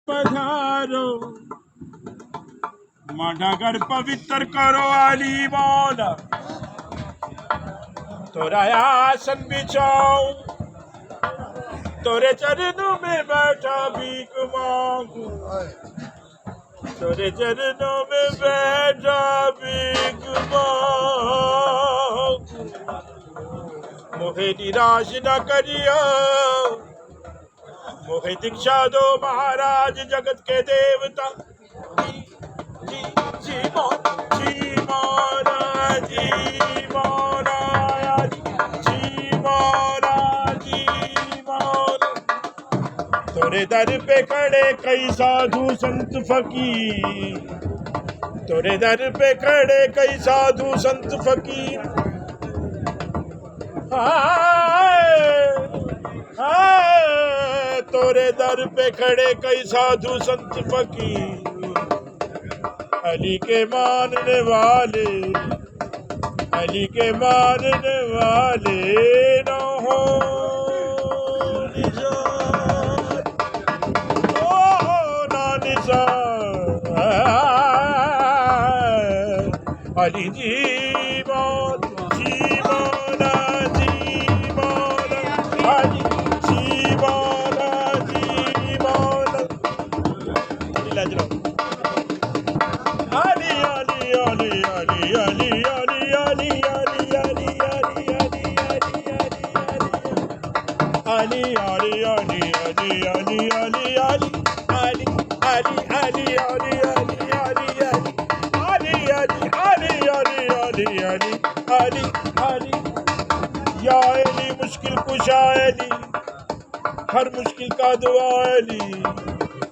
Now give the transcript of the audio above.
पधारो माझा घर पवित्र करो अली मौला तोरा आसन बिछाऊं तोरे चरणों में बैठा भीख मांगू तोरे चरणों में बैठा भीख मांगू मुझे निराश न करियो मुझे दीक्षा दो महाराज जगत के देवता जी जी महाराज जी महाराज जी महाराज जी महाराज तोरे दर पे खड़े कई साधु संत फकीर तोरे दर पे खड़े कई साधु संत फकीर तोरे दर पे खड़े कई साधु संत फकीर अली के मानने वाले अली के मानने वाले न हो निजात ओ ना निजात अली जी या अली मुश्किल कुशा अली हर मुश्किल का दुआ अली